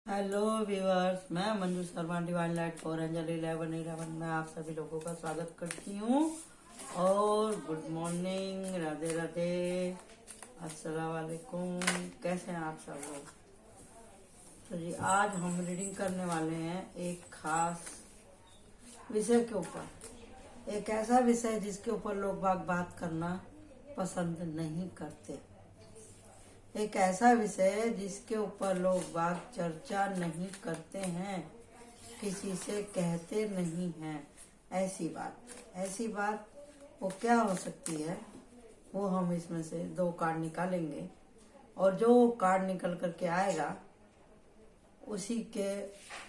Hello viewers, मैं Manju Sharma divine light for angel 1111 में आप सभी लोगों का स्वागत करती हूँ। और गुड मॉर्निंग, राधे राधे, अस्सलाम वालेकुम। कैसे हैं आप सब लोग? तो जी, आज हम रीडिंग करने वाले हैं एक खास विषय के ऊपर। एक ऐसा विषय जिसके ऊपर लोग बात करना पसंद नहीं करते। एक ऐसा विषय जिसके ऊपर लोग बात चर्चा नहीं करते हैं, किसी से कहते नहीं हैं। ऐसी बात वो क्या हो सकती है? वो हम इसमें से 2 कार्ड निकालेंगे और जो कार्ड निकल करके आएगा उसी के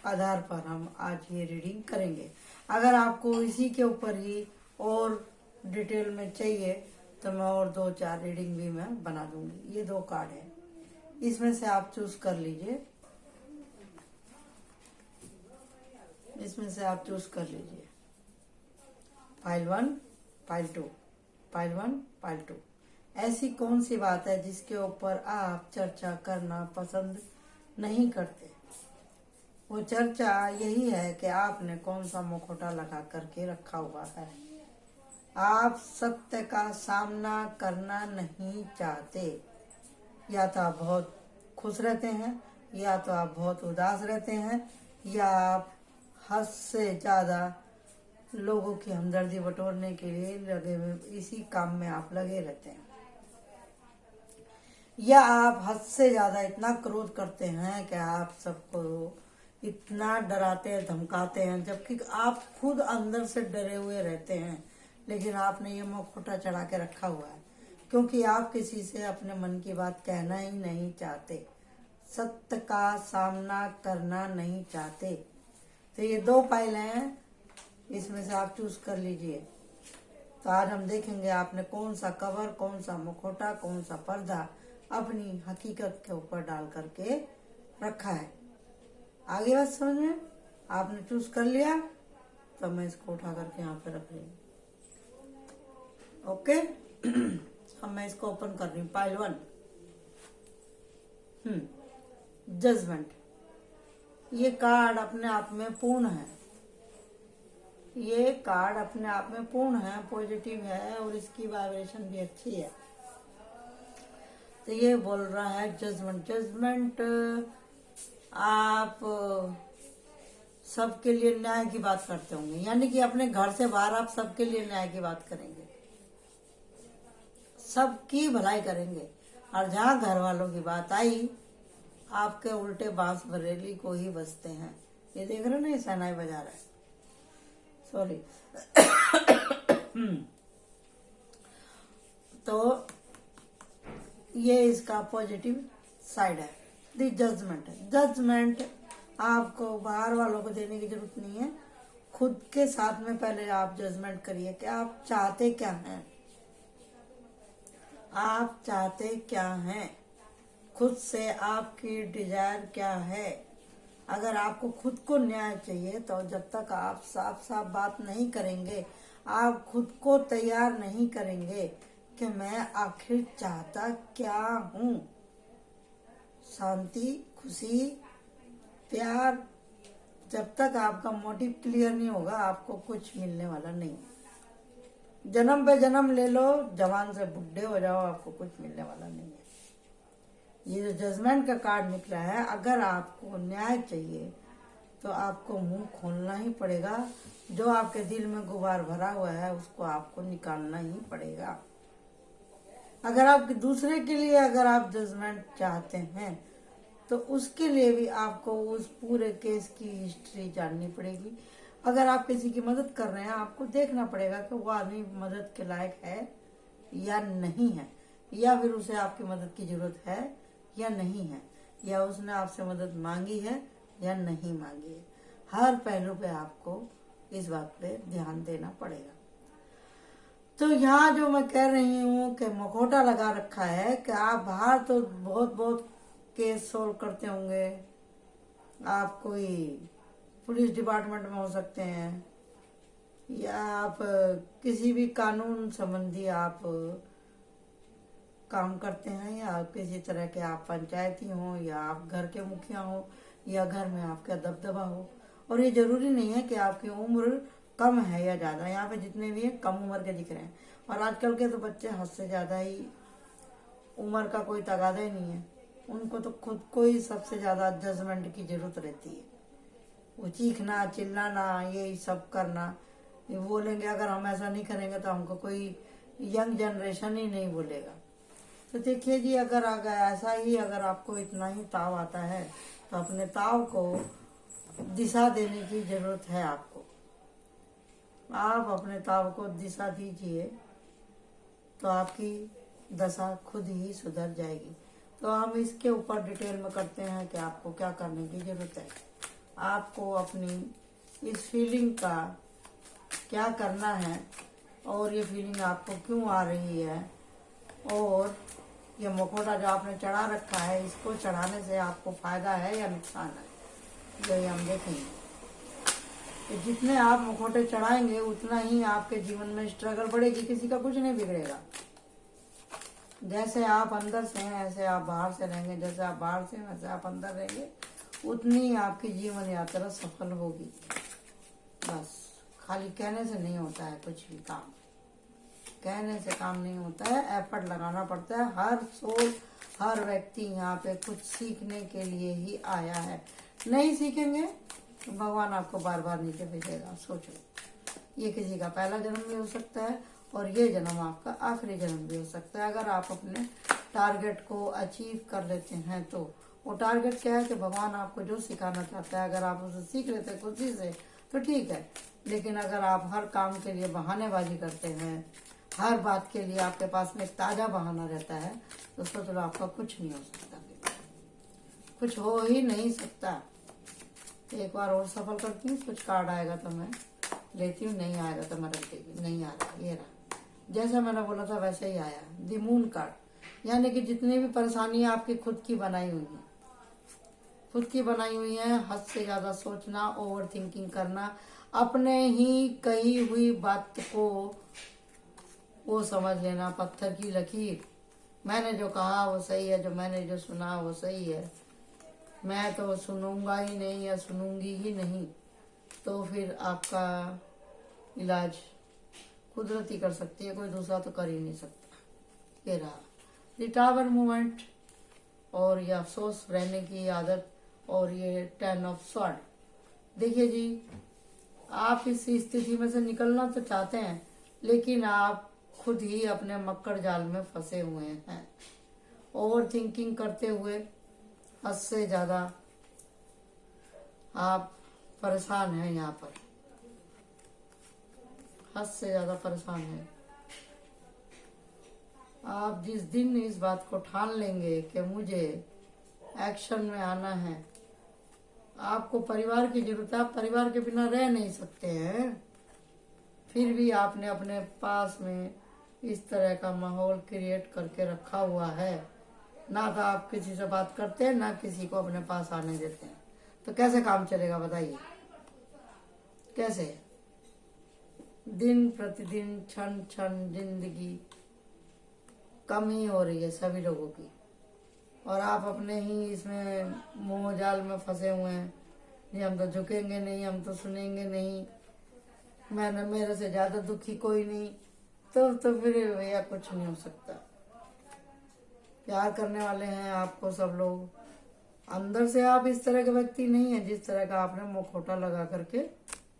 आधार पर हम आज ये रीडिंग करेंगे। अगर आपको इसी के ऊपर ही और डिटेल में चाहिए तो मैं और 2-4 रीडिंग भी मैं बना दूंगी। ये 2 कार्ड है, इसमें से आप चूज कर लीजिए। File 1, file 2, file 1, file 2। ऐसी कौन सी बात है जिसके ऊपर आप चर्चा करना पसंद नहीं करते? वो चर्चा यही है कि आपने कौन सा मुखौटा लगा करके रखा हुआ है। आप सत्य का सामना करना नहीं चाहते। या तो आप बहुत खुश रहते हैं, या तो आप बहुत उदास रहते हैं, या आप हद से ज्यादा लोगों की हमदर्दी बटोरने के लिए लगे हुए इसी काम में आप लगे रहते हैं। या आप हद से ज्यादा इतना क्रोध करते हैं कि आप सबको इतना डराते धमकाते हैं, जबकि आप खुद अंदर से डरे हुए रहते हैं। लेकिन आपने ये मुखौटा चढ़ा के रखा हुआ है क्योंकि आप किसी से अपने मन की बात कहना ही नहीं चाहते, सत्य का सामना करना नहीं चाहते। तो ये 2 फाइल हैं, इसमें से आप चूज कर लीजिए। तो आज हम देखेंगे आपने कौन सा कवर, कौन सा मुखौटा, कौन सा पर्दा अपनी हकीकत के ऊपर डाल करके रखा है। आगे बात समझ में? आपने चूज कर लिया तो मैं इसको उठा करके यहाँ पे रख रही हूँ। ओके। अब मैं इसको ओपन कर रही हूँ। File 1, judgement. ये कार्ड अपने आप में पूर्ण है। ये कार्ड अपने आप में पूर्ण है, पॉजिटिव है और इसकी वाइब्रेशन भी अच्छी है। तो ये बोल रहा है जजमेंट। आप सबके लिए न्याय की बात करते होंगे, यानी कि अपने घर से बाहर आप सबके लिए न्याय की बात करेंगे, सबकी भलाई करेंगे। और जहाँ घर वालों की बात आई, आपके उल्टे बांस बरेली को ही बजते हैं। ये देख रहे हो ना, ये शहनाई बजा रहा है, सॉरी। तो ये इसका पॉजिटिव साइड है। दी जजमेंट आपको बाहर वालों को देने की जरूरत नहीं है। खुद के साथ में पहले आप जजमेंट करिए कि आप चाहते क्या हैं। आप चाहते क्या हैं? खुद से आपकी डिजायर क्या है? अगर आपको खुद को न्याय चाहिए तो जब तक आप साफ बात नहीं करेंगे, आप खुद को तैयार नहीं करेंगे कि मैं आखिर चाहता क्या हूँ, शांति, खुशी, प्यार, जब तक आपका मोटिव क्लियर नहीं होगा आपको कुछ मिलने वाला नहीं। जन्म पे जन्म ले लो, जवान से बुढ़े हो जाओ, आपको कुछ मिलने वाला नहीं है। ये जो जजमेंट का कार्ड निकला है, अगर आपको न्याय चाहिए तो आपको मुंह खोलना ही पड़ेगा। जो आपके दिल में गुबार भरा हुआ है उसको आपको निकालना ही पड़ेगा। अगर आप दूसरे के लिए अगर आप जजमेंट चाहते हैं तो उसके लिए भी आपको उस पूरे केस की हिस्ट्री जाननी पड़ेगी। अगर आप किसी की मदद कर रहे हैं, आपको देखना पड़ेगा कि वो आदमी मदद के लायक है या नहीं है, या फिर उसे आपकी मदद की जरूरत है या नहीं है, या उसने आपसे मदद मांगी है या नहीं मांगी है। हर पहलू पे आपको इस बात पे ध्यान देना पड़ेगा। तो यहाँ जो मैं कह रही हूँ कि मुखौटा लगा रखा है कि आप बाहर तो बहुत केस सोल्व करते होंगे। आप कोई पुलिस डिपार्टमेंट में हो सकते हैं, या आप किसी भी कानून संबंधी आप काम करते हैं, या किसी तरह के आप पंचायती हो, या आप घर के मुखिया हो, या घर में आपका दबदबा हो। और ये जरूरी नहीं है कि आपकी उम्र कम है या ज्यादा, यहाँ पे जितने भी हैं कम उम्र के दिख रहे हैं। और आजकल के तो बच्चे हद से ज्यादा ही, उम्र का कोई तगादा ही नहीं है, उनको तो खुद को ही सबसे ज्यादा जजमेंट की जरूरत रहती है। वो चीखना चिल्लाना ये सब करना, ये बोलेंगे अगर हम ऐसा नहीं करेंगे तो हमको कोई यंग जनरेशन ही नहीं बोलेगा। तो देखिए जी, अगर ऐसा ही अगर आपको इतना ही ताव आता है तो अपने ताव को दिशा देने की जरूरत है आपको। आप अपने ताव को दिशा दीजिए तो आपकी दशा खुद ही सुधर जाएगी। तो हम इसके ऊपर डिटेल में करते हैं कि आपको क्या करने की जरूरत है। आपको अपनी इस फीलिंग का क्या करना है और ये फीलिंग आपको क्यों आ रही है, और ये मुखौटा जो आपने चढ़ा रखा है इसको चढ़ाने से आपको फायदा है या नुकसान है, ये हम देखेंगे। कि जितने आप मुखौटे चढ़ाएंगे उतना ही आपके जीवन में स्ट्रगल बढ़ेगी, किसी का कुछ नहीं बिगड़ेगा। जैसे आप अंदर से हैं ऐसे आप बाहर से रहेंगे, जैसे आप बाहर से हैं वैसे आप अंदर रहेंगे, उतनी आपकी जीवन यात्रा सफल होगी। बस खाली कहने से नहीं होता है कुछ भी काम, कहने से काम नहीं होता है, एफर्ट लगाना पड़ता है। हर सोल हर व्यक्ति यहाँ पे कुछ सीखने के लिए ही आया है। नहीं सीखेंगे तो भगवान आपको बार बार नीचे भेजेगा। सोचो, ये किसी का पहला जन्म भी हो सकता है और ये जन्म आपका आखिरी जन्म भी हो सकता है। अगर आप अपने टारगेट को अचीव कर लेते हैं तो वो टारगेट क्या है कि भगवान आपको जो सिखाना चाहता है अगर आप उसे सीख लेते हैं खुशी से तो ठीक है। लेकिन अगर आप हर काम के लिए बहानेबाजी करते हैं, हर बात के लिए आपके पास में एक ताजा बहाना रहता है, तो सोच लो आपका कुछ नहीं हो सकता, कुछ हो ही नहीं सकता। एक बार और सफल करती हूँ, कुछ कार्ड आएगा तो मैं लेती हूँ, नहीं आएगा तो मैं रख देगी। नहीं आ रहा, ये रहा, जैसा मैंने बोला था वैसे ही आया। द मून कार्ड, यानी कि जितनी भी परेशानियां आपकी खुद की बनाई हुई हैं, खुद की बनाई हुई है, हद से ज्यादा सोचना, ओवर थिंकिंग करना, अपने ही कही हुई बात को वो समझ लेना पत्थर की लकीर, मैंने जो कहा वो सही है, जो मैंने जो सुना वो सही है, मैं तो सुनूंगा ही नहीं या सुनूंगी ही नहीं, तो फिर आपका इलाज कुदरती कर सकती है, कोई दूसरा तो कर ही नहीं सकता। ये रहा द टावर मूवमेंट और ये अफसोस रहने की आदत और ये 10 ऑफ स्वॉर्ड। देखिए जी, आप इस स्थिति में से निकलना तो चाहते हैं लेकिन आप खुद ही अपने मक्कड़ जाल में फंसे हुए हैं। ओवर थिंकिंग करते हुए हद से ज्यादा आप परेशान हैं, यहाँ पर हद से ज्यादा परेशान हैं। आप जिस दिन इस बात को ठान लेंगे कि मुझे एक्शन में आना है, आपको परिवार की जरूरत है, आप परिवार के बिना रह नहीं सकते हैं, फिर भी आपने अपने पास में इस तरह का माहौल क्रिएट करके रखा हुआ है। ना तो आप किसी से बात करते हैं ना किसी को अपने पास आने देते हैं, तो कैसे काम चलेगा बताइए? कैसे? दिन प्रतिदिन क्षण क्षण जिंदगी कम ही हो रही है सभी लोगों की, और आप अपने ही इसमें मोह जाल में फंसे हुए हैं। नहीं हम तो झुकेंगे नहीं, हम तो सुनेंगे नहीं, मैंने मेरे से ज्यादा दुखी कोई नहीं, तो फिर भैया कुछ नहीं हो सकता। प्यार करने वाले हैं आपको सब लोग, अंदर से आप इस तरह के व्यक्ति नहीं है जिस तरह का आपने मुखौटा लगा करके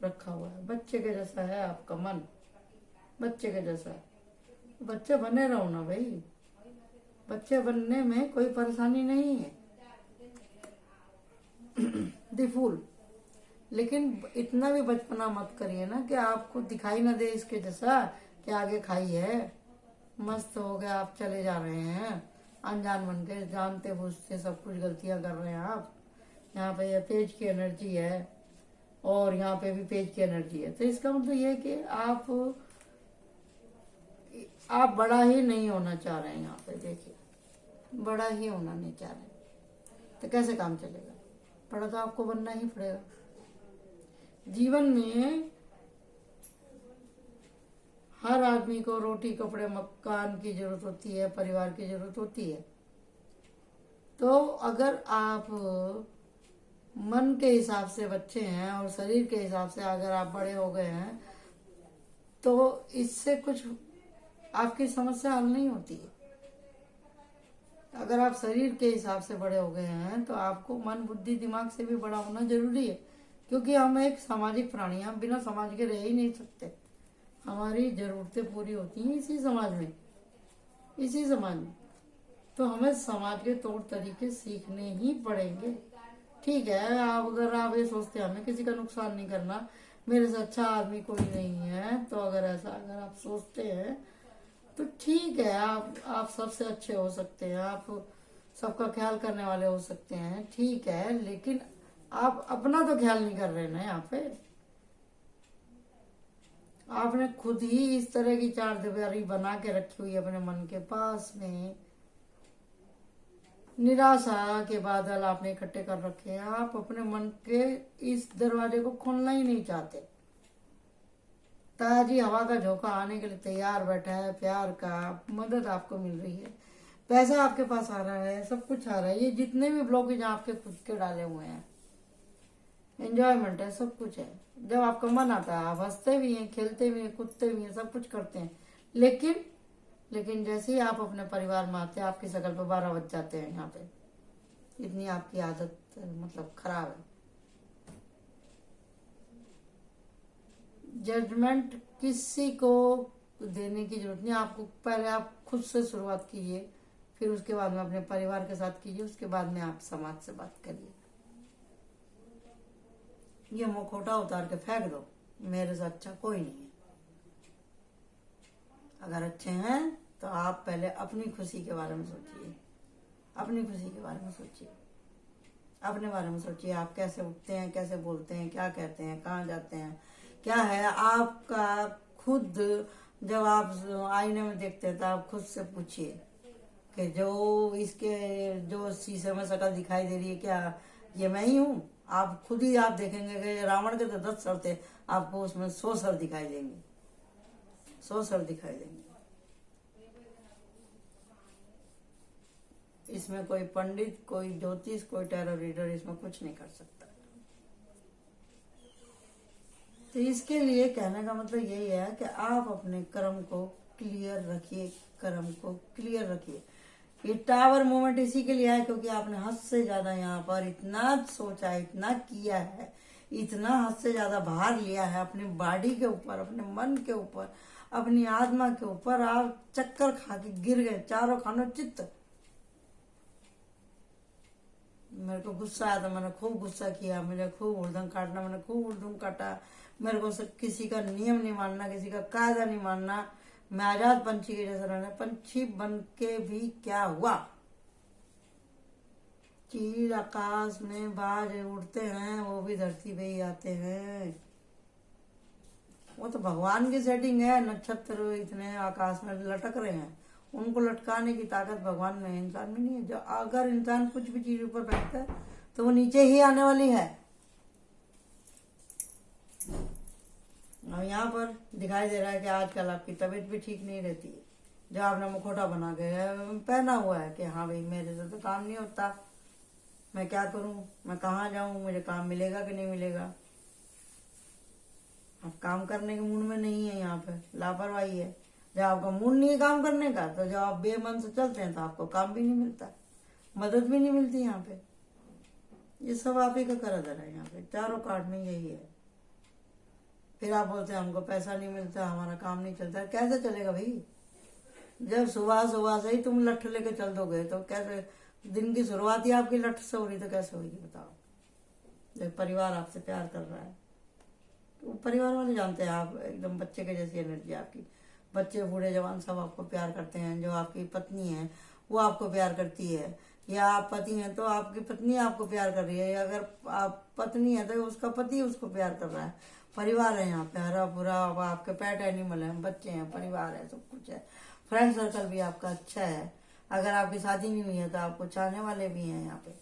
रखा हुआ है। बच्चे के जैसा है आपका मन, बच्चे के जैसा। बच्चे बने रहो ना भाई, बच्चे बनने में कोई परेशानी नहीं है। द फूल, लेकिन इतना भी बचपना मत करिए ना कि आपको दिखाई ना दे इसके जैसा कि आगे खाई है, मस्त हो गया आप चले जा रहे हैं अनजान बन के, जानते बूझते सब कुछ गलतियां कर रहे हैं आप। यहाँ पे ये पेज की एनर्जी है और यहाँ पे भी पेज की एनर्जी है, तो इसका मतलब ये है कि आप बड़ा ही नहीं होना चाह रहे हैं। यहाँ पे देखिए, बड़ा ही होना नहीं चाह रहे, तो कैसे काम चलेगा? बड़ा तो आपको बनना ही पड़ेगा। जीवन में हर आदमी को रोटी कपड़े मकान की जरूरत होती है, परिवार की जरूरत होती है। तो अगर आप मन के हिसाब से बच्चे हैं और शरीर के हिसाब से अगर आप बड़े हो गए हैं तो इससे कुछ आपकी समस्या हल नहीं होती है। अगर आप शरीर के हिसाब से बड़े हो गए हैं तो आपको मन बुद्धि दिमाग से भी बड़ा होना जरूरी है, क्योंकि हम एक सामाजिक प्राणी हैं, हम बिना समाज के रह ही नहीं सकते। हमारी जरूरतें पूरी होती हैं इसी समाज में, इसी समाज में। तो हमें समाज के तौर तरीके सीखने ही पड़ेंगे। ठीक है, आप अगर आप ये सोचते हैं हमें किसी का नुकसान नहीं करना, मेरे से अच्छा आदमी कोई नहीं है, तो अगर ऐसा अगर आप सोचते हैं तो ठीक है, आप सबसे अच्छे हो सकते हैं, आप सबका ख्याल करने वाले हो सकते हैं, ठीक है, लेकिन आप अपना तो ख्याल नहीं कर रहे ना यहाँ पे। आपने खुद ही इस तरह की चार दीवारी बना के रखी हुई है अपने मन के पास में। निराशा के बादल आपने इकट्ठे कर रखे हैं। आप अपने मन के इस दरवाजे को खोलना ही नहीं चाहते। ताजी हवा का झोंका आने के लिए तैयार बैठा है, प्यार का मदद आपको मिल रही है, पैसा आपके पास आ रहा है, सब कुछ आ रहा है। ये जितने भी ब्लॉकेज आपके खुद के डाले हुए हैं, एंजॉयमेंट है, सब कुछ है। जब आपका मन आता है आप हंसते भी हैं, खेलते भी हैं, कूदते भी हैं, सब कुछ करते हैं। लेकिन जैसे ही आप अपने परिवार में आते हैं आपकी शकल पे 12 बज जाते हैं। यहाँ पे इतनी आपकी आदत मतलब खराब है। जजमेंट किसी को देने की जरूरत नहीं। आपको पहले आप खुद से शुरुआत कीजिए, फिर उसके बाद में अपने परिवार के साथ कीजिए, उसके बाद में आप समाज से बात करिए। ये मुखौटा उतार के फेंक दो, मेरे से अच्छा कोई नहीं है। अगर अच्छे हैं तो आप पहले अपनी खुशी के बारे में सोचिए, अपनी खुशी के बारे में सोचिए, अपने बारे में सोचिए। आप कैसे उठते हैं, कैसे बोलते हैं, क्या कहते हैं, कहाँ जाते हैं, क्या है आपका खुद। जब आप आईने में देखते हैं तो आप खुद से पूछिए कि जो शीशे में शक्ल दिखाई दे रही है, क्या ये मैं ही हूँ? आप खुद ही आप देखेंगे कि रावण के तो 10 सर थे, आपको उसमें 100 सर दिखाई देंगे, 100 सर दिखाई देंगे। इसमें कोई पंडित, कोई ज्योतिष, कोई टैरो रीडर इसमें कुछ नहीं कर सकता। तो इसके लिए कहने का मतलब यही है कि आप अपने कर्म को क्लियर रखिए, कर्म को क्लियर रखिए। ये टावर मूवमेंट इसी के लिए है क्योंकि आपने हद से ज्यादा यहाँ पर इतना सोचा, इतना किया है, इतना हद से ज्यादा भार लिया है अपनी बॉडी के ऊपर, अपने मन के ऊपर, अपनी आत्मा के ऊपर। आप चक्कर खा के गिर गए, चारों खानों चित्त। मेरे को गुस्सा आया था, मैंने खूब गुस्सा किया, मुझे खूब उर्दम काटना, मैंने खूब उर्दम काटा। मेरे को किसी का नियम नहीं मानना, किसी का कायदा नहीं मानना। मैं आजाद पंछी के जैसा रहना। पंछी बन के भी क्या हुआ? चील आकाश में बाज उड़ते हैं, वो भी धरती पे ही आते हैं। वो तो भगवान की सेटिंग है। नक्षत्र इतने आकाश में लटक रहे हैं, उनको लटकाने की ताकत भगवान में, इंसान में नहीं है। जो अगर इंसान कुछ भी चीज ऊपर बैठता है तो वो नीचे ही आने वाली है। अब यहाँ पर दिखाई दे रहा है कि आजकल आपकी तबीयत भी ठीक नहीं रहती है। जो आपने मुखौटा बना के पहना हुआ है कि हाँ भाई मेरे से तो काम नहीं होता, मैं क्या करूं, मैं कहाँ जाऊं, मुझे काम मिलेगा कि नहीं मिलेगा। आप काम करने के मूड में नहीं है, यहाँ पे लापरवाही है। जब आपका मूड नहीं है काम करने का तो जब आप बेमन से चलते हैं तो आपको काम भी नहीं मिलता, मदद भी नहीं मिलती। यहाँ पे ये सब आप ही का करदर है। यहाँ पे चारों कार्ड में यही है। फिर आप बोलते हैं हमको पैसा नहीं मिलता, हमारा काम नहीं चलता। कैसे चलेगा भाई? जब सुबह सुबह से ही तुम लठ लेके चल दोगे तो कैसे? दिन की शुरुआत ही आपकी लठ से हो रही तो कैसे होगी बताओ? जब परिवार आपसे प्यार कर रहा है तो परिवार वाले जानते हैं आप एकदम बच्चे के जैसी एनर्जी आपकी। बच्चे बूढ़े जवान सब आपको प्यार करते हैं। जो आपकी पत्नी है वो आपको प्यार करती है, या आप पति हैं तो आपकी पत्नी आपको प्यार कर रही है, या अगर आप पत्नी है तो उसका पति उसको प्यार कर रहा है। परिवार है यहाँ पे, हरा भरा। आपके पेट एनिमल है, बच्चे हैं, परिवार है, सब कुछ है। फ्रेंड सर्कल भी आपका अच्छा है। अगर आपकी शादी नहीं हुई है तो आपको चाहने वाले भी हैं यहाँ पे।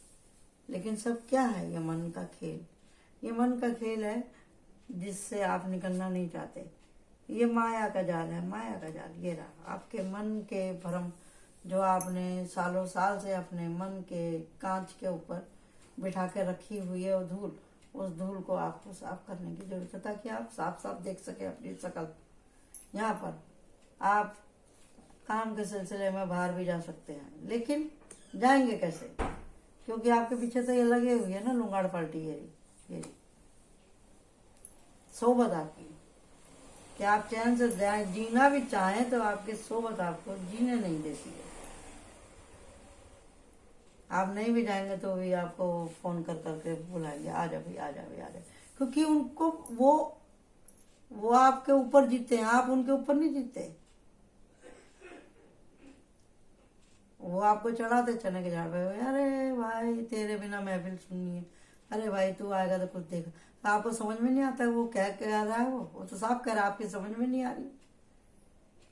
लेकिन सब क्या है? ये मन का खेल। ये मन का खेल है जिससे आप निकलना नहीं चाहते। ये माया का जाल है, माया का जाल। ये रहा आपके मन के भ्रम जो आपने सालों साल से अपने मन के कांच के ऊपर बिठा के रखी हुई है वो धूल, उस धूल को आपको साफ करने की जरूरत है ताकि आप साफ साफ देख सके अपनी शक्ल। यहाँ पर आप काम के सिलसिले में बाहर भी जा सकते हैं, लेकिन जाएंगे कैसे? क्योंकि आपके पीछे तो ये लगे हुए है ना लुंगाड़ पार्टी, ये सोबत आपकी कि आप चैन से जीना भी चाहें तो आपकी सोबत आपको जीने नहीं देती है। आप नहीं भी जाएंगे तो भी आपको फोन कर करके बुलाएंगे, आ जा भाई, आ जा भाई, आ जा, क्योंकि उनको वो आपके ऊपर जीतते हैं, आप उनके ऊपर नहीं जीतते। वो आपको चढ़ाते चने के झाड़ पे, अरे भाई तेरे बिना महफिल सुननी है, अरे भाई तू आएगा तो कुछ देख। तो आपको समझ में नहीं आता वो क्या कह रहा है, वो तो साफ कह रहा है, आपकी समझ में नहीं आ रही,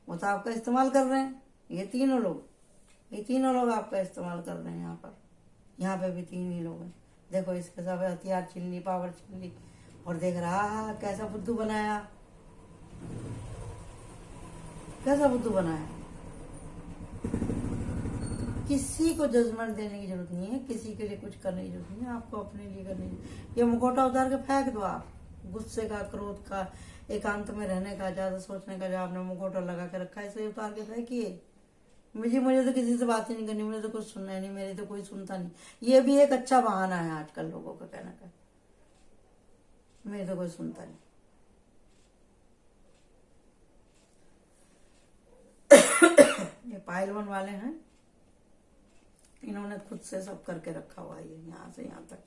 वो तो आपका इस्तेमाल कर रहे हैं। ये तीनों लोग आपका इस्तेमाल कर रहे हैं। यहाँ पे भी तीन ही लोग हैं। देखो इसके सब हथियार छीन ली, पावर छीन ली, और देख रहा कैसा बुद्धू बनाया, कैसा बुद्धू बनाया। किसी को जजमेंट देने की जरूरत नहीं है, किसी के लिए कुछ करने की जरूरत नहीं है, आपको अपने लिए करने की। ये मुखौटा उतार के फेंक दो आप, गुस्से का, क्रोध का, एकांत में रहने का, ज्यादा सोचने का, जो आपने मुखौटा लगा के रखा है इसे उतार के फेंकिए। मुझे तो किसी से बात ही नहीं करनी, मुझे तो कुछ सुनना ही नहीं, मेरी तो कोई सुनता नहीं। ये भी एक अच्छा बहाना है आजकल लोगों का कहने का, मेरी तो कोई सुनता नहीं। ये पाइलवन वाले हैं, इन्होंने खुद से सब करके रखा हुआ है, यहाँ से यहाँ तक।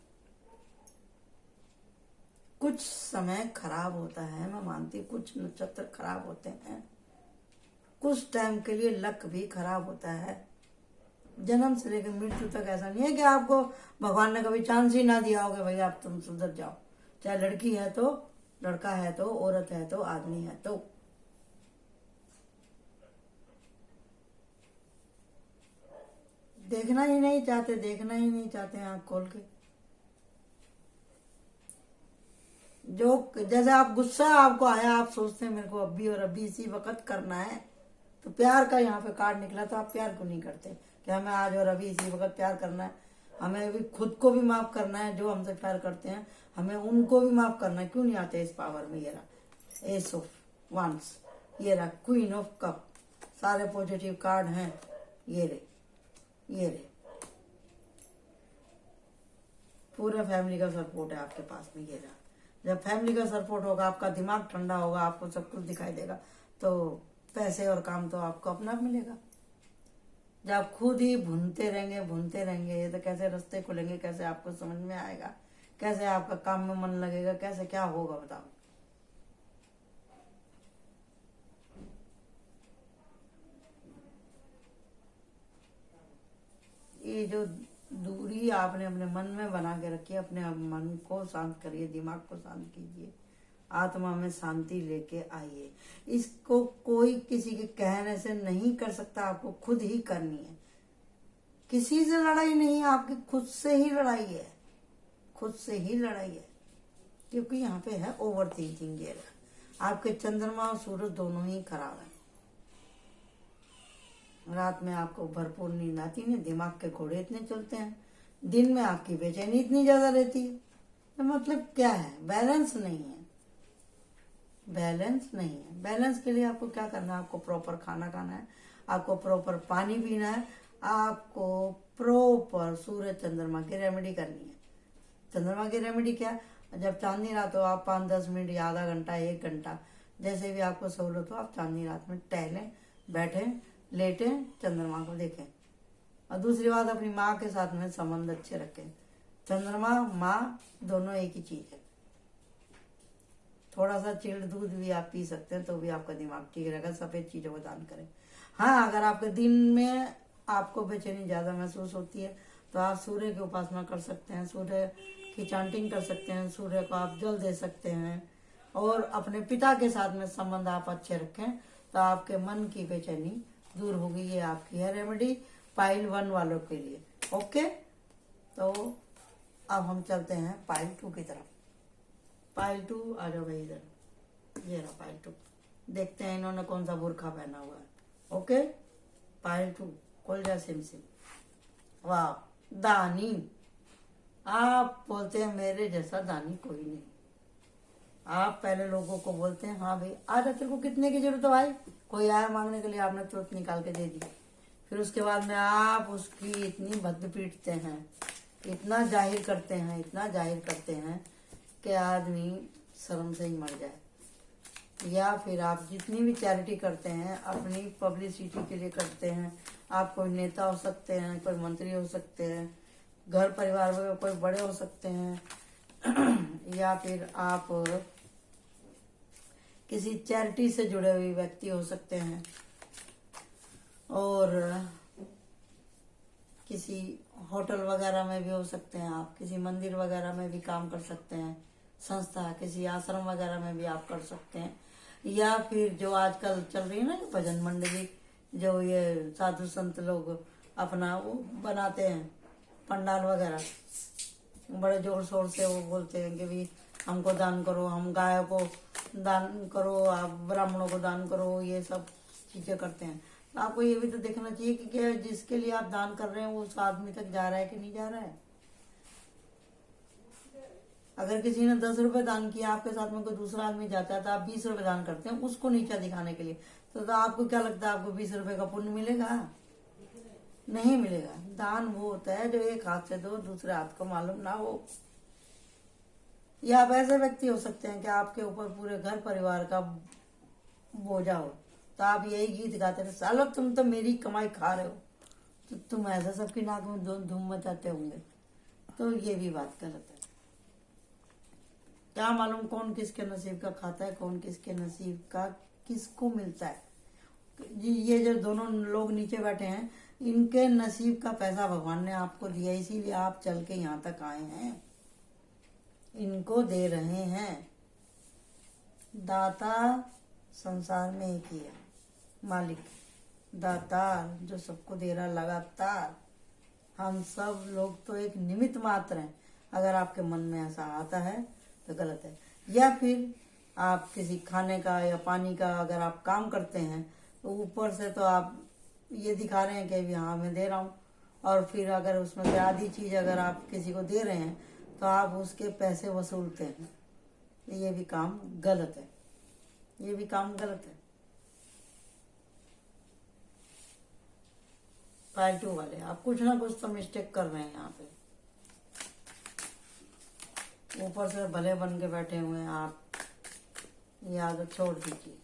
कुछ समय खराब होता है, मैं मानती, कुछ नक्षत्र खराब होते हैं, कुछ टाइम के लिए लक भी खराब होता है। जन्म से लेकर मृत्यु तक ऐसा नहीं है कि आपको भगवान ने कभी चांस ही ना दिया होगा भाई आप तुम सुधर जाओ, चाहे लड़की है तो, लड़का है तो, औरत है तो, आदमी है तो। देखना ही नहीं चाहते आंख खोल के। जो जैसे आप गुस्सा आपको आया, आप सोचते हैं मेरे को अभी और अभी इसी वक्त करना है, तो प्यार का यहाँ पे कार्ड निकला, तो आप प्यार क्यों नहीं करते कि हमें आज और अभी इसी वक्त प्यार करना है, हमें भी खुद को भी माफ करना है, जो हमसे प्यार करते हैं हमें उनको भी माफ करना है। क्यों नहीं आते इस पावर में? ये रहा एस ऑफ वांस, ये रहा क्वीन ऑफ कप, सारे पॉजिटिव कार्ड हैं, ये रे पूरा फैमिली का सपोर्ट है आपके पास में। ये रहा, जब फैमिली का सपोर्ट होगा, आपका दिमाग ठंडा होगा, आपको सब कुछ दिखाई देगा, तो पैसे और काम तो आपको अपना मिलेगा। जब आप खुद ही भूनते रहेंगे तो कैसे रास्ते खुलेंगे, कैसे आपको समझ में आएगा, कैसे आपका काम में मन लगेगा, कैसे क्या होगा बताओ। ये जो दूरी आपने अपने मन में बना के रखी है, अपने मन को शांत करिए, दिमाग को शांत कीजिए, आत्मा में शांति लेके आइए। इसको कोई किसी के कहने से नहीं कर सकता, आपको खुद ही करनी है। किसी से लड़ाई नहीं, आपकी खुद से ही लड़ाई है, खुद से ही लड़ाई है। क्योंकि यहाँ पे है ओवर थिंकिंग। ये आपके चंद्रमा और सूरज दोनों ही खराब है। रात में आपको भरपूर नींद आती नहीं, दिमाग के घोड़े इतने चलते हैं, दिन में आपकी बेचैनी इतनी ज्यादा रहती है। तो मतलब क्या है? बैलेंस नहीं है, बैलेंस नहीं है। बैलेंस के लिए आपको क्या करना है? आपको प्रॉपर खाना खाना है, आपको प्रॉपर पानी पीना है, आपको प्रॉपर सूर्य चंद्रमा की रेमेडी करनी है। चंद्रमा की रेमेडी क्या? जब चांदनी रात हो, आप 5-10 मिनट या आधा घंटा, 1 घंटा, जैसे भी आपको सहूलत हो, आप चांदनी रात में टहलें, बैठें, लेटें, चंद्रमा को देखें। और दूसरी बात, अपनी माँ के साथ में संबंध अच्छे रखें। चंद्रमा माँ दोनों एक ही चीज है। थोड़ा सा चिल्ड दूध भी आप पी सकते हैं तो भी आपका दिमाग ठीक रहेगा। सफेद चीजों को दान करें। हाँ, अगर आपके दिन में आपको बेचैनी ज्यादा महसूस होती है तो आप सूर्य की उपासना कर सकते हैं, सूर्य की चांटिंग कर सकते हैं, सूर्य को आप जल दे सकते हैं, और अपने पिता के साथ में संबंध आप अच्छे रखें तो आपके मन की बेचैनी दूर होगी। ये आपकी है रेमेडी पाइल 1 वालों के लिए। ओके, तो अब हम चलते हैं पाइल 2 की तरफ। पाइल 2 आ जाओ भाई इधर, ये रहा पाइल 2। देखते हैं इन्होंने कौन सा बुरखा पहना हुआ है। ओके, पाइल 2 खोल जा सिम। वाह, दानी आप बोलते हैं मेरे जैसा दानी कोई नहीं। आप पहले लोगों को बोलते हैं हाँ भाई आजा, तेरे को कितने की जरूरत है भाई, कोई आया मांगने के लिए, आपने तुरंत निकाल के दे दी। फिर उसके बाद में आप उसकी इतनी भद्द पीटते हैं, इतना जाहिर करते हैं, इतना जाहिर करते हैं कि आदमी शर्म से ही मर जाए। या फिर आप जितनी भी चैरिटी करते हैं अपनी पब्लिसिटी के लिए करते हैं। आप कोई नेता हो सकते हैं, कोई मंत्री हो सकते हैं, घर परिवार में कोई बड़े हो सकते हैं या फिर आप किसी चैरिटी से जुड़े हुए व्यक्ति हो सकते हैं, और किसी होटल वगैरह में भी हो सकते हैं, आप किसी मंदिर वगैरह में भी काम कर सकते हैं, संस्था किसी आश्रम वगैरह में भी आप कर सकते हैं। या फिर जो आजकल चल रही है ना जो भजन मंडली, जो ये साधु संत लोग अपना वो बनाते हैं पंडाल वगैरह, बड़े जोर शोर से वो बोलते हैं कि भी हमको दान करो, हम गाय को दान करो, आप ब्राह्मणों को दान करो, ये सब चीजें करते हैं। तो आपको ये भी तो देखना चाहिए कि क्या जिसके लिए आप दान कर रहे हैं वो उस आदमी तक जा रहा है कि नहीं जा रहा है। अगर किसी ने 10 रुपए दान किया, आपके साथ में कोई दूसरा आदमी जाता है तो आप 20 रुपए दान करते हैं उसको नीचा दिखाने के लिए, तो आपको क्या लगता है आपको 20 रुपए का पुण्य मिलेगा? नहीं मिलेगा। दान वो होता है जो एक हाथ से दो दूसरे हाथ को मालूम ना हो। या आप ऐसे व्यक्ति हो सकते हैं कि आपके ऊपर पूरे घर परिवार का बोझा हो, तो आप यही गीत गाते रहे, सालो तुम तो मेरी कमाई खा रहे हो, तो तुम ऐसा सबकी नाक में धूम मचाते होंगे, तो ये भी बात गलत है। क्या मालूम कौन किसके नसीब का खाता है, कौन किसके नसीब का किसको मिलता है। ये जो दोनों लोग नीचे बैठे हैं, इनके नसीब का पैसा भगवान ने आपको दिया, इसीलिए आप चल के यहाँ तक आए हैं, इनको दे रहे हैं। दाता संसार में एक ही है, मालिक दातार जो सबको दे रहा लगातार। हम सब लोग तो एक निमित्त मात्र हैं। अगर आपके मन में ऐसा आता है तो गलत है। या फिर आप किसी खाने का या पानी का अगर आप काम करते हैं तो ऊपर से तो आप ये दिखा रहे हैं कि भी हाँ मैं दे रहा हूँ, और फिर अगर उसमें से आधी चीज अगर आप किसी को दे रहे हैं तो आप उसके पैसे वसूलते हैं। ये भी काम गलत है, ये भी काम गलत है। फालतू वाले आप कुछ ना कुछ तो मिस्टेक कर रहे हैं यहाँ पे। ऊपर से भले बन के बैठे हुए हैं आप, ये आदत छोड़ दीजिए।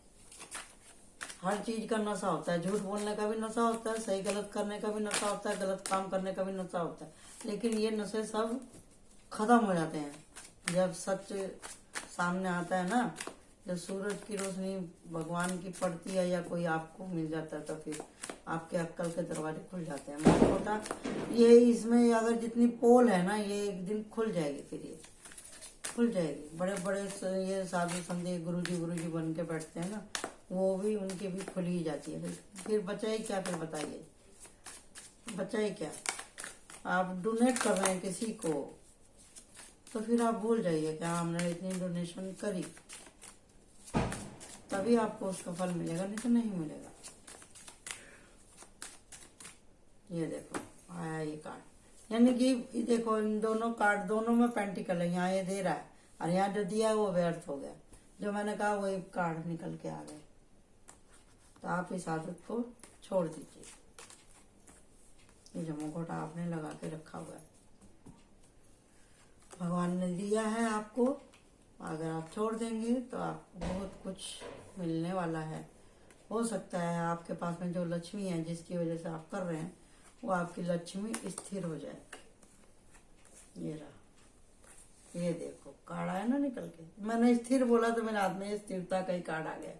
हर चीज का नशा होता है, झूठ बोलने का भी नशा होता है, सही गलत करने का भी नशा होता है, गलत काम करने का भी नशा होता है, लेकिन ये नशे सब खत्म हो जाते हैं जब सच सामने आता है ना। जब सूरज की रोशनी भगवान की पड़ती है या कोई आपको मिल जाता है तो फिर आपके अक्कल के दरवाजे खुल जाते हैं। मैं छोटा ये इसमें अगर जितनी पोल है ना ये एक दिन खुल जाएगी, फिर ये खुल जाएगी। बड़े बड़े ये साधु संत गुरुजी बन के बैठते हैं ना, वो भी उनकी भी खुल ही जाती है। फिर बचा ही क्या? फिर बताइए बचा ही क्या? आप डोनेट कर रहे हैं किसी को तो फिर आप भूल जाइए कि हमने इतनी डोनेशन करी, तभी आपको उसका फल मिलेगा, नहीं तो नहीं मिलेगा। ये देखो आया ये कार्ड, यानी कि देखो इन दोनों कार्ड दोनों में पेंटिकल है। यहाँ ये दे रहा है और यहाँ जो दिया है वो व्यर्थ हो गया। जो मैंने कहा वही कार्ड निकल के आ गए। तो आप इस आदत को छोड़ दीजिए। ये जो मुखौटा आपने लगा के रखा हुआ है भगवान ने दिया है आपको, अगर आप छोड़ देंगे तो आपको बहुत कुछ मिलने वाला है। हो सकता है आपके पास में जो लक्ष्मी है जिसकी वजह से आप कर रहे हैं वो आपकी लक्ष्मी स्थिर हो जाए। ये रहा, ये देखो कार्ड आया ना निकल के। मैंने स्थिर बोला तो मेरे हाथ में स्थिरता का ही कार्ड आ गया।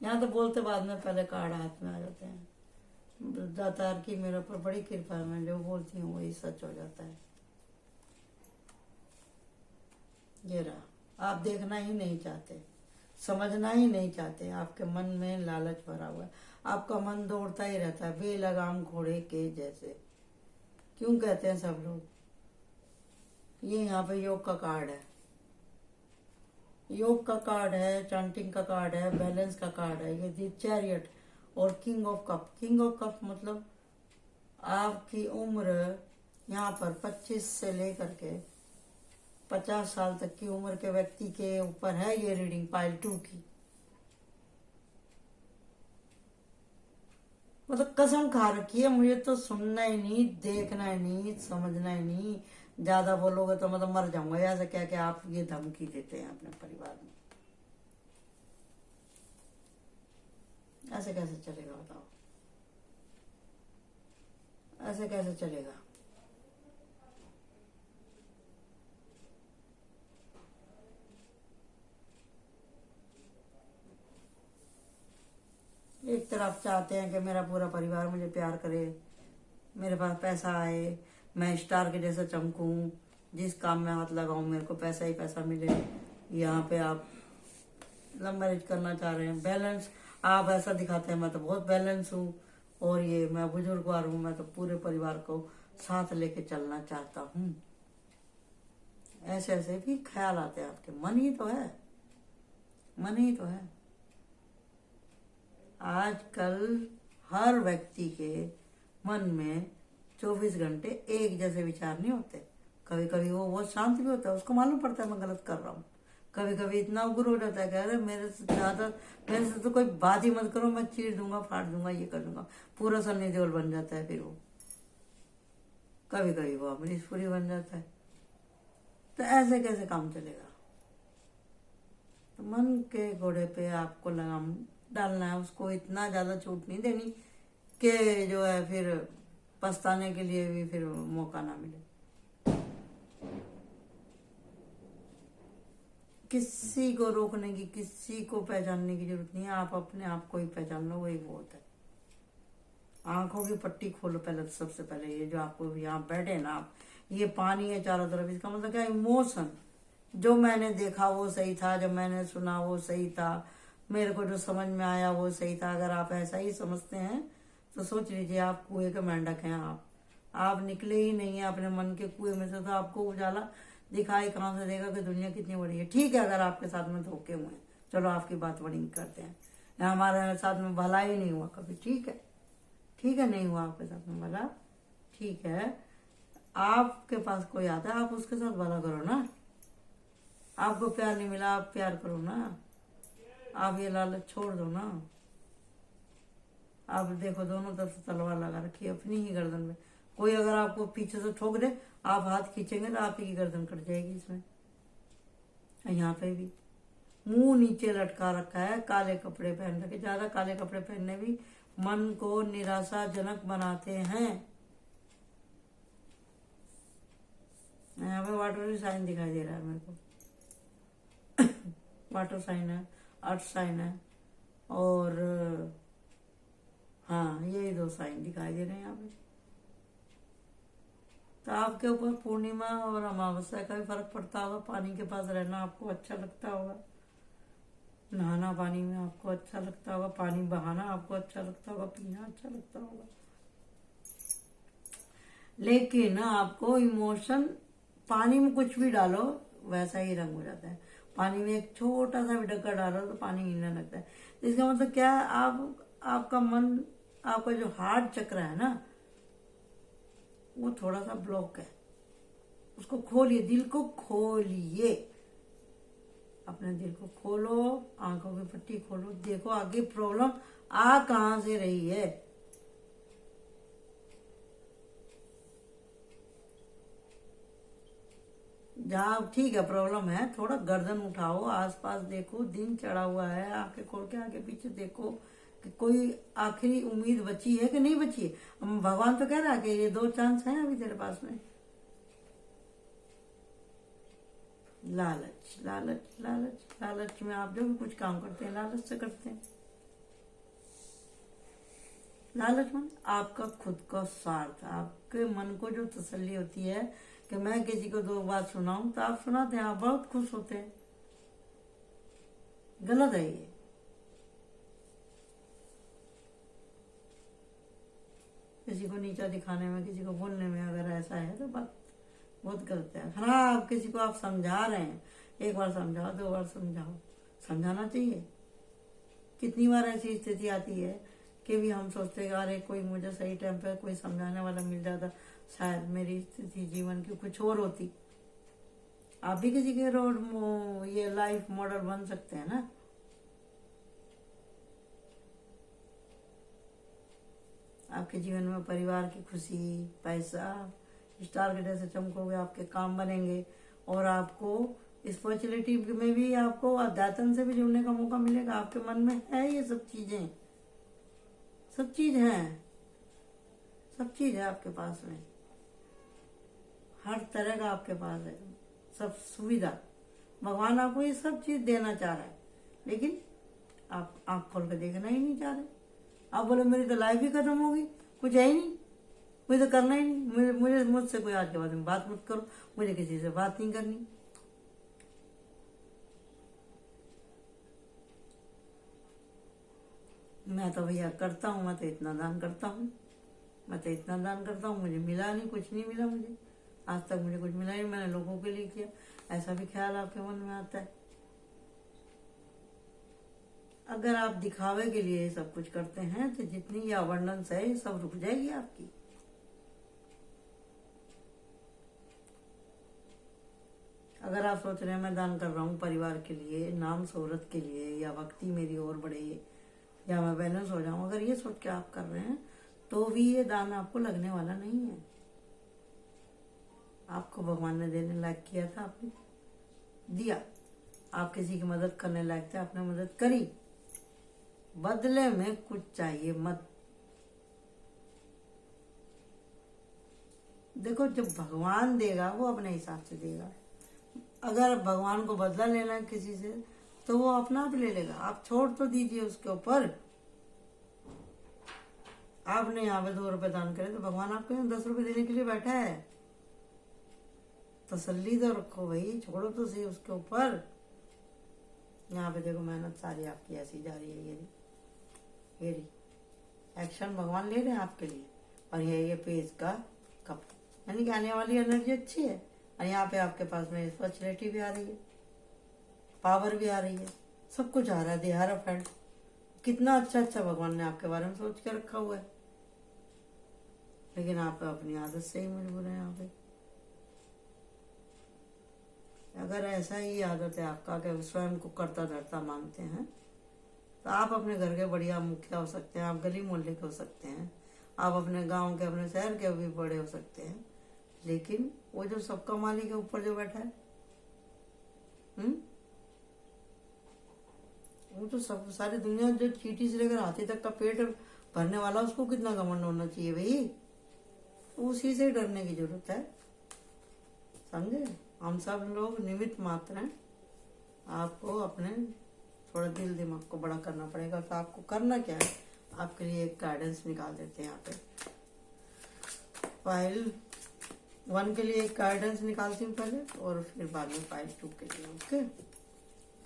यहाँ तो बोलते बाद में पहले कार्ड हाथ में आ जाते हैं। दातार की मेरे ऊपर बड़ी कृपा है, मैं जो बोलती हूँ वही सच हो जाता है। ये रहा, आप देखना ही नहीं चाहते, समझना ही नहीं चाहते। आपके मन में लालच भरा हुआ है, आपका मन दौड़ता ही रहता है बेलगाम घोड़े के जैसे। क्यों कहते हैं सब लोग? ये यहाँ पे योग का कार्ड है, योग का कार्ड है, चांटिंग का कार्ड है, बैलेंस का कार्ड है। ये दी चैरियट और king of cup. King of cup मतलब आपकी उम्र यहाँ पर 25 से लेकर के 50 साल तक की उम्र के व्यक्ति के ऊपर है ये रीडिंग पाइल 2 की। मतलब कसम खा रखी है, मुझे तो सुनना ही नहीं, देखना ही नहीं, समझना ही नहीं। ज्यादा बोलोगे तो मतलब मर जाऊंगा। ऐसा क्या कि आप ये धमकी देते हैं अपने परिवार में? ऐसे कैसे चलेगा बताओ? ऐसे कैसे चलेगा? एक तरफ चाहते हैं कि मेरा पूरा परिवार मुझे प्यार करे, मेरे पास पैसा आए, मैं स्टार के जैसा चमकूं, जिस काम में हाथ लगाऊं मेरे को पैसा ही पैसा मिले। यहाँ पे आप लव मैरिज करना चाह रहे हैं, बैलेंस आप ऐसा दिखाते हैं मैं तो बहुत बैलेंस हूँ, और ये मैं बुजुर्गवार हूँ, मैं तो पूरे परिवार को साथ लेके चलना चाहता हूँ। ऐसे ऐसे भी ख्याल आते हैं आपके। मन ही तो है, मन ही तो है। आजकल हर व्यक्ति के मन में 24 घंटे एक जैसे विचार नहीं होते। कभी कभी वो बहुत शांत भी होता है, उसको मालूम पड़ता है मैं गलत कर रहा हूँ। कभी कभी इतना उग्र हो जाता है कि अरे मेरे से तो कोई बात ही मत करो, मैं चीर दूंगा, फाड़ दूंगा, ये कर दूंगा। पूरा सन्नी देओल बन जाता है फिर वो। कभी कभी वो अमरीश पुरी बन जाता है। तो ऐसे कैसे काम चलेगा? तो मन के घोड़े पे आपको लगाम डालना है, उसको इतना ज्यादा छूट नहीं देनी कि जो है फिर पछताने के लिए भी फिर मौका ना मिले। किसी को रोकने की, किसी को पहचानने की जरूरत नहीं है। आप अपने आप को ही पहचान लो, वही बहुत है। आंखों की पट्टी खोलो पहले तो, सबसे पहले ये जो आपको यहाँ बैठे ना आप, ये पानी है चारों तरफ, इसका मतलब क्या? इमोशन। जो मैंने देखा वो सही था, जब मैंने सुना वो सही था, मेरे को जो समझ में आया वो सही था। अगर आप ऐसा ही समझते हैं तो सोच लीजिए आप कुएं के मेंढक हैं। आप निकले ही नहीं है अपने मन के कुएं में से, तो आपको उजाला दिखाई कहाँ से देगा कि दुनिया कितनी बड़ी है। ठीक है, अगर आपके साथ में धोखे हुए हैं, चलो आपकी बात बड़ी करते हैं, हमारे साथ में भला ही नहीं हुआ कभी, ठीक है, ठीक है, नहीं हुआ आपके साथ में भला, ठीक है। आपके पास कोई आता है, आप उसके साथ भला करो ना। आपको प्यार नहीं मिला, आप प्यार करो ना। आप ये लालच छोड़ दो ना। आप देखो दोनों तरफ से तलवार लगा रखी है अपनी ही गर्दन में। कोई अगर आपको पीछे से ठोक दे, आप हाथ खींचेंगे तो आप ही की गर्दन कट जाएगी इसमें। यहाँ पे भी मुंह नीचे लटका रखा है, काले कपड़े पहन रखे। ज्यादा काले कपड़े पहनने भी मन को निराशाजनक बनाते हैं। यहाँ पे वाटर भी साइन दिखाई दे रहा है मेरे को। वाटर साइन है, अर्थ साइन है, और हाँ यही दो साइन दिखाई दे रहे हैं यहाँ पे। तो आपके ऊपर पूर्णिमा और अमावस्या का भी फर्क पड़ता होगा। पानी के पास रहना आपको अच्छा लगता होगा, नहाना पानी में आपको अच्छा लगता होगा, पानी बहाना आपको अच्छा लगता होगा, पीना अच्छा लगता होगा। लेकिन आपको इमोशन, पानी में कुछ भी डालो वैसा ही रंग हो जाता है। पानी में एक छोटा सा भी डक्का डालो तो पानी हिलने लगता है। इसका मतलब क्या है? आपका मन, आपका जो हार्ट चक्र है ना, वो थोड़ा सा ब्लॉक है। उसको खोलिए, दिल को खोलिए, अपने दिल को खोलो, आंखों की पट्टी खोलो, देखो आगे प्रॉब्लम आ कहां से रही है। जहाँ ठीक है प्रॉब्लम है, थोड़ा गर्दन उठाओ, आसपास देखो, दिन चढ़ा हुआ है, आंखें खोल के आगे पीछे देखो कि कोई आखिरी उम्मीद बची है कि नहीं बची है। भगवान तो कह रहा है कि ये 2 चांस हैं अभी तेरे पास में। लालच लालच लालच लालच में आप जो भी कुछ काम करते हैं लालच से करते हैं। लालच मन आपका खुद का स्वार्थ। आपके मन को जो तसल्ली होती है कि मैं किसी को 2 बात सुनाऊं तो आप सुनाते हैं, आप बहुत खुश होते हैं। गलत है ये। किसी को नीचा दिखाने में, किसी को बोलने में अगर ऐसा है तो बात बहुत गलत है। हाँ, आप किसी को आप समझा रहे हैं, 1 बार समझाओ, 2 बार समझाओ, समझाना चाहिए। कितनी बार ऐसी स्थिति आती है कि भी हम सोचते हैं अरे कोई मुझे सही टाइम पे कोई समझाने वाला मिल जाता शायद मेरी स्थिति जीवन की कुछ और होती। आप भी किसी के रोड ये लाइफ मॉडल बन सकते हैं ना। आपके जीवन में परिवार की खुशी, पैसा, स्टार के जैसे चमकोगे, आपके काम बनेंगे और आपको स्पिरिचुअलिटी में भी आपको अध्यात्म से भी जुड़ने का मौका मिलेगा। आपके मन में है ये सब चीजें, सब चीज है, सब चीज है आपके पास में, हर तरह का आपके पास है, सब सुविधा। भगवान आपको ये सब चीज देना चाह रहा है, लेकिन आप आँख खोल कर देखना ही नहीं चाह रहे। आप बोले मेरी तो लाइफ ही खत्म होगी, कुछ है ही नहीं, मुझे तो करना ही नहीं, मुझसे कोई आज के बाद में बात मत करो, मुझे किसी से बात नहीं करनी। मैं तो भैया करता हूँ, मैं तो इतना दान करता हूँ, मैं तो इतना दान करता हूँ, मुझे मिला नहीं, कुछ नहीं मिला मुझे आज तक, मुझे कुछ मिला नहीं, मैंने लोगों के लिए किया। ऐसा भी ख्याल आपके मन में आता है। अगर आप दिखावे के लिए सब कुछ करते हैं तो जितनी ये अबंडेंस है ये सब रुक जाएगी आपकी। अगर आप सोच रहे हैं मैं दान कर रहा हूँ परिवार के लिए, नाम शोहरत के लिए, या भक्ति मेरी और बढ़े, या मैं बैलेंस हो जाऊं, अगर ये सोच के आप कर रहे हैं तो भी ये दान आपको लगने वाला नहीं है। आपको भगवान ने देने लायक किया था, आपने दिया। आप किसी की मदद करने लायक थे, आपने मदद करी, बदले में कुछ चाहिए मत। देखो जब भगवान देगा वो अपने हिसाब से देगा। अगर भगवान को बदला लेना है किसी से तो वो अपना आप ले लेगा। आप छोड़ तो दीजिए उसके ऊपर। आपने यहाँ पे 2 रुपए दान करे तो भगवान आपको 10 रुपए देने के लिए बैठा है। तसल्ली तो रखो भाई, छोड़ो तो सही उसके ऊपर। यहाँ पे देखो मेहनत सारी आपकी ऐसी जा रही है, ये एक्शन भगवान ले रहे हैं आपके लिए। और ये पेज का कप, यानी कि आने वाली एनर्जी अच्छी है। और यहाँ पे आपके पास में स्पिरिचुअलिटी भी आ रही है, पावर भी आ रही है, सब कुछ आ रहा है। देहारा फ्रेंड, कितना अच्छा अच्छा भगवान ने आपके बारे में सोच के रखा हुआ है, लेकिन आप अपनी आदत से ही मजबूर हैं। यहाँ पे अगर ऐसा ही आदत है आपका कि स्वयं को करता धरता मानते हैं तो आप अपने घर के बढ़िया मुखिया हो सकते हैं, आप गली मोहल्ले के हो सकते हैं, आप अपने गांव के, अपने शहर के भी बड़े हो सकते हैं। लेकिन वो जो सबका मालिक है ऊपर जो बैठा है, वो तो सब सारी दुनिया जो चींटी से लेकर हाथी तक का पेट भरने वाला, उसको कितना घमंड होना चाहिए भाई। उसी से डरने की जरूरत है, समझे। हम सब लोग निमित्त मात्र हैं। आपको अपने थोड़ा दिल दिमाग को बड़ा करना पड़ेगा। तो आपको करना क्या है, आपके लिए एक गाइडेंस निकाल देते हैं। यहाँ पे फाइल 1 के लिए एक गाइडेंस निकालती हूँ पहले, और फिर बाद में फाइल 2 के लिए। ओके,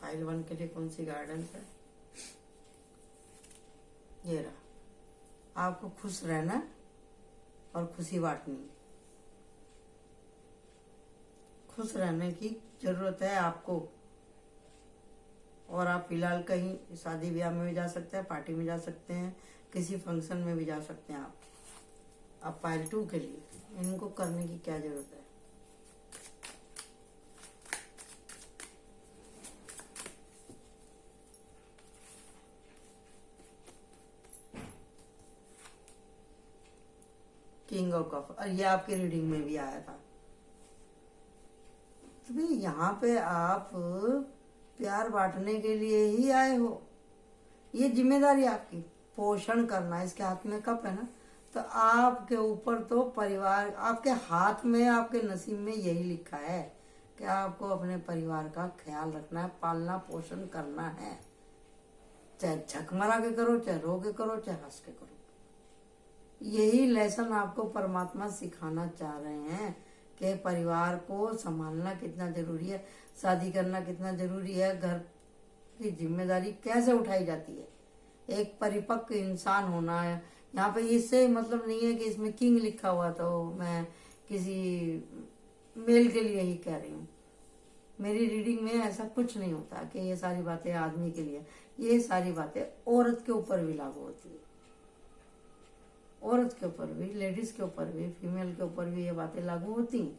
फाइल 1 के लिए कौन सी गाइडेंस है, ये रहा। आपको खुश रहना और खुशी बांटनी। खुश रहने की जरूरत है आपको। और आप फिलहाल कहीं शादी ब्याह में भी जा सकते हैं, पार्टी में जा सकते हैं, किसी फंक्शन में भी जा सकते हैं आप। अब फाइल 2 के लिए इनको करने की क्या जरूरत है। किंग ऑफ कप, और ये आपके रीडिंग में भी आया था। तो भाई यहाँ पे आप प्यार बांटने के लिए ही आए हो। ये जिम्मेदारी आपकी, पोषण करना। इसके हाथ में कप है ना, तो आपके ऊपर तो परिवार, आपके हाथ में, आपके नसीब में यही लिखा है कि आपको अपने परिवार का ख्याल रखना है, पालना पोषण करना है। चाहे झकमरा के करो, चाहे रो के करो, चाहे हंस के करो। यही लेसन आपको परमात्मा सिखाना चाह रहे हैं कि परिवार को संभालना कितना जरूरी है, शादी करना कितना जरूरी है, घर की जिम्मेदारी कैसे उठाई जाती है, एक परिपक्व इंसान होना है। यहाँ पे इससे मतलब नहीं है कि इसमें किंग लिखा हुआ तो मैं किसी मेल के लिए ही कह रही हूँ। मेरी रीडिंग में ऐसा कुछ नहीं होता कि ये सारी बातें आदमी के लिए, ये सारी बातें औरत के ऊपर भी लागू होती है। औरत के ऊपर भी, लेडीज के ऊपर भी, फीमेल के ऊपर भी ये बातें लागू होती हैं।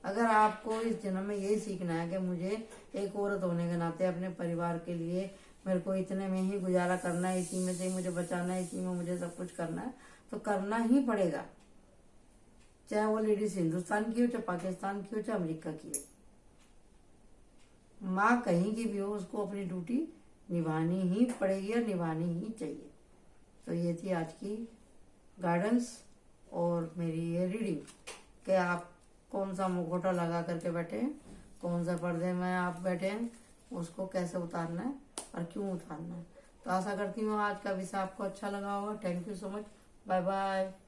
अगर आपको इस जन्म में यही सीखना है कि मुझे एक औरत होने के नाते अपने परिवार के लिए मेरे को इतने में ही गुजारा करना है, इसी में से मुझे बचाना है, इसी में मुझे सब कुछ करना है, तो करना ही पड़ेगा। चाहे वो लेडीज हिंदुस्तान की हो, चाहे पाकिस्तान की हो, चाहे अमेरिका की हो, माँ कहीं की भी हो, उसको अपनी ड्यूटी निभानी ही पड़ेगी और निभानी ही चाहिए। तो ये थी आज की गाइडेंस और मेरी ये रीडिंग कि आप कौन सा मुखौटा लगा करके बैठे हैं, कौन सा पर्दे में आप बैठे हैं, उसको कैसे उतारना है और क्यों उतारना है। तो आशा करती हूँ आज का विषय आपको अच्छा लगा होगा। Thank you so much. Bye bye.